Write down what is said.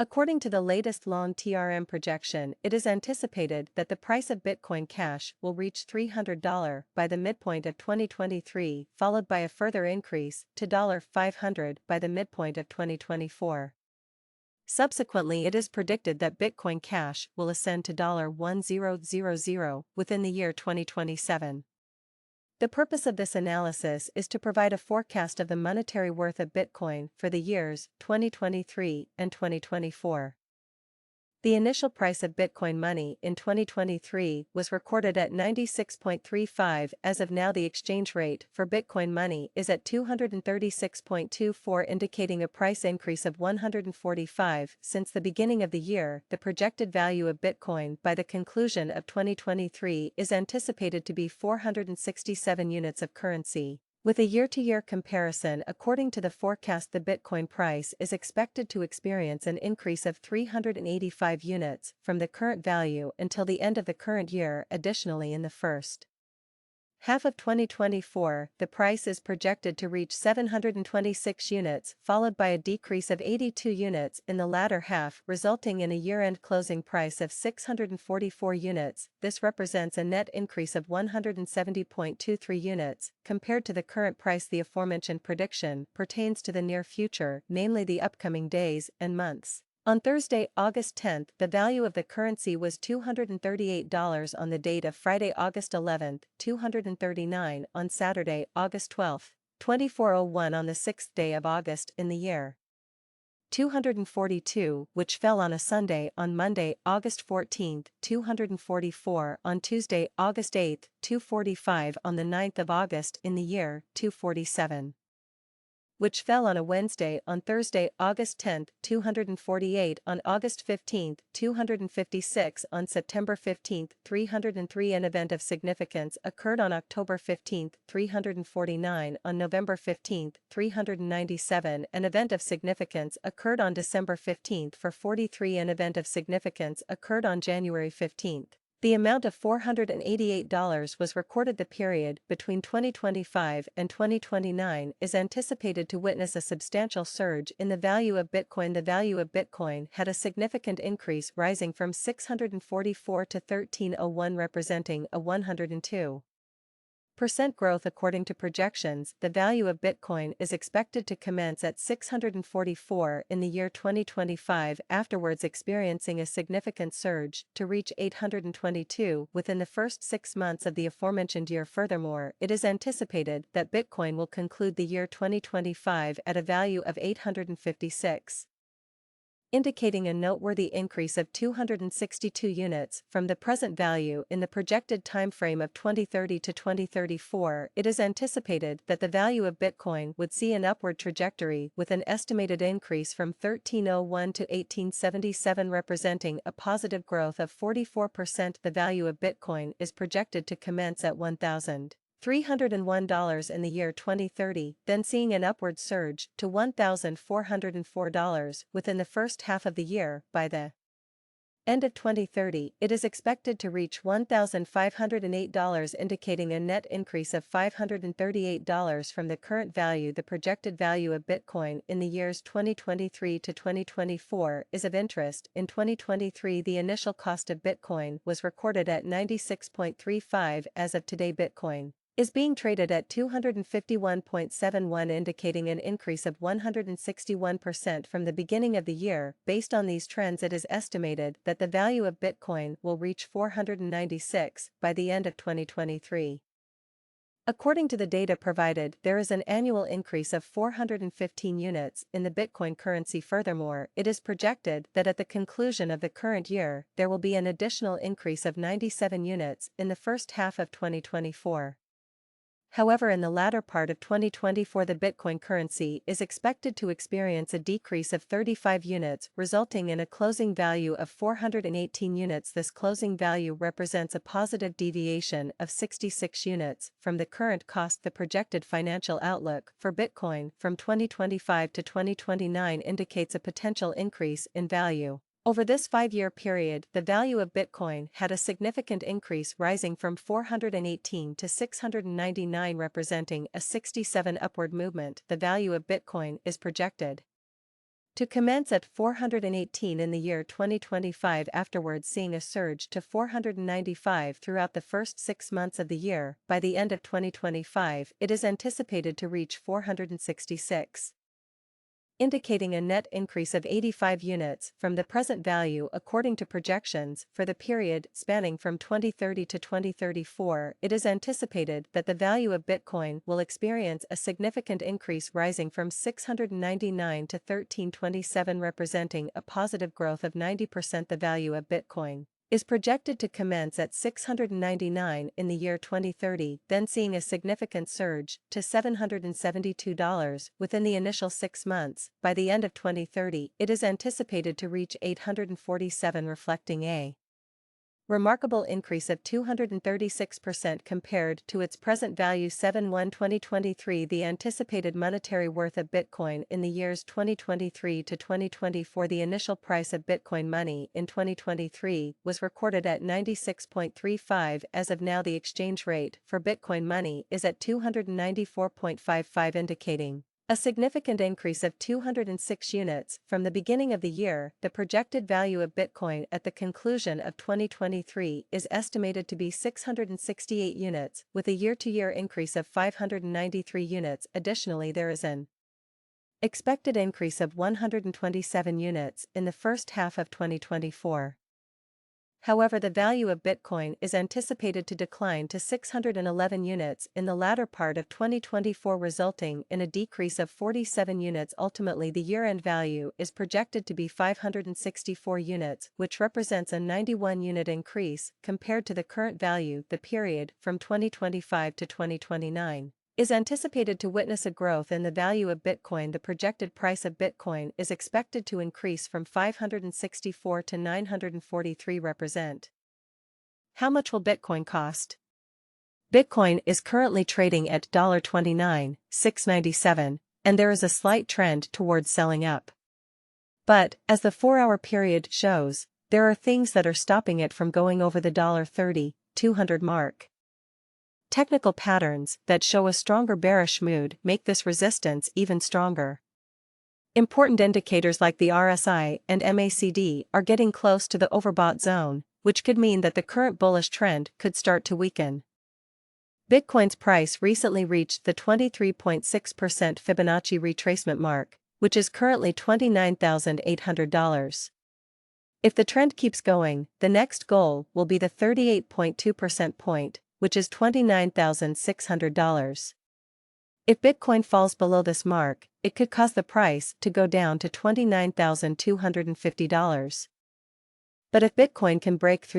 According to the latest long-term projection, it is anticipated that the price of Bitcoin Cash will reach $300 by the midpoint of 2023, followed by a further increase to $500 by the midpoint of 2024. Subsequently, it is predicted that Bitcoin Cash will ascend to $1000 within the year 2027. The purpose of this analysis is to provide a forecast of the monetary worth of Bitcoin for the years 2023 and 2024. The initial price of Bitcoin money in 2023 was recorded at 96.35. As of now, the exchange rate for Bitcoin money is at 236.24, indicating a price increase of 145 since the beginning of the year. The projected value of Bitcoin by the conclusion of 2023 is anticipated to be 467 units of currency. With a year-to-year comparison, according to the forecast, the Bitcoin price is expected to experience an increase of 385 units from the current value until the end of the current year. Additionally, in the first half of 2024, the price is projected to reach 726 units, followed by a decrease of 82 units in the latter half, resulting in a year-end closing price of 644 units. This represents a net increase of 170.23 units, compared to the current price. The aforementioned prediction pertains to the near future, namely the upcoming days and months. On Thursday, August 10, the value of the currency was $238 on the date of Friday, August 11, $239 on Saturday, August 12, 2401 on the 6th day of August in the year 242, which fell on a Sunday. On Monday, August 14, 244 on Tuesday, August 8, 245 on the 9th of August in the year 247. Which fell on a Wednesday. On Thursday, August 10, 248 on August 15, 256 on September 15, 303. An event of significance occurred on October 15, 349 on November 15, 397. An event of significance occurred on December 15 for 43. An event of significance occurred on January 15. The amount of $488 was recorded. The period between 2025 and 2029 is anticipated to witness a substantial surge in the value of Bitcoin. The value of Bitcoin had a significant increase, rising from $644 to $1301, representing a 102% growth. According to projections, the value of Bitcoin is expected to commence at $644 in the year 2025, afterwards experiencing a significant surge to reach $822 within the first 6 months of the aforementioned year. Furthermore, it is anticipated that Bitcoin will conclude the year 2025 at a value of $856. Indicating a noteworthy increase of 262 units from the present value. In the projected timeframe of 2030 to 2034, it is anticipated that the value of Bitcoin would see an upward trajectory, with an estimated increase from 1301 to 1877, representing a positive growth of 44%. The value of Bitcoin is projected to commence at $1,301 in the year 2030, then seeing an upward surge to $1,404 within the first half of the year. By the end of 2030, it is expected to reach $1,508, indicating a net increase of $538 from the current value. The projected value of Bitcoin in the years 2023 to 2024 is of interest. In 2023, the initial cost of Bitcoin was recorded at 96.35. As of today, Bitcoin is being traded at 251.71, indicating an increase of 161% from the beginning of the year. Based on these trends, it is estimated that the value of Bitcoin will reach 496 by the end of 2023. According to the data provided, there is an annual increase of 415 units in the Bitcoin currency. Furthermore, it is projected that at the conclusion of the current year, there will be an additional increase of 97 units in the first half of 2024. However, in the latter part of 2024, the Bitcoin currency is expected to experience a decrease of 35 units, resulting in a closing value of 418 units. This closing value represents a positive deviation of 66 units from the current cost. The projected financial outlook for Bitcoin from 2025 to 2029 indicates a potential increase in value. Over this 5-year period, the value of Bitcoin had a significant increase, rising from 418 to 699, representing a 67% upward movement. The value of Bitcoin is projected to commence at 418 in the year 2025, afterwards seeing a surge to 495 throughout the first 6 months of the year. By the end of 2025, it is anticipated to reach 466, indicating a net increase of 85 units from the present value according to projections for the period spanning from 2030 to 2034. It is anticipated that the value of Bitcoin will experience a significant increase, rising from 699 to 1327, representing a positive growth of 90%. The value of Bitcoin is projected to commence at 699 in the year 2030, then seeing a significant surge to $772 within the initial 6 months. By the end of 2030, it is anticipated to reach 847, reflecting a remarkable increase of 236% compared to its present value. 7/1/2023. The anticipated monetary worth of Bitcoin in the years 2023 to 2024. The initial price of Bitcoin money in 2023 was recorded at 96.35. As of now, the exchange rate for Bitcoin money is at 294.55, indicating a significant increase of 206 units from the beginning of the year. The projected value of Bitcoin at the conclusion of 2023 is estimated to be 668 units, with a year-to-year increase of 593 units. Additionally, there is an expected increase of 127 units in the first half of 2024. However, the value of Bitcoin is anticipated to decline to 611 units in the latter part of 2024, resulting in a decrease of 47 units. Ultimately, the year-end value is projected to be 564 units, which represents a 91-unit increase compared to the current value. The period from 2025 to 2029 is anticipated to witness a growth in the value of Bitcoin. The projected price of Bitcoin is expected to increase from 564 to 943. Represent. How much will Bitcoin cost? Bitcoin is currently trading at $29,697, and there is a slight trend towards selling up. But, as the 4-hour period shows, there are things that are stopping it from going over the $30,200 mark. Technical patterns that show a stronger bearish mood make this resistance even stronger. Important indicators like the RSI and MACD are getting close to the overbought zone, which could mean that the current bullish trend could start to weaken. Bitcoin's price recently reached the 23.6% Fibonacci retracement mark, which is currently $29,800. If the trend keeps going, the next goal will be the 38.2% point, which is $29,600. If Bitcoin falls below this mark, it could cause the price to go down to $29,250. But if Bitcoin can break through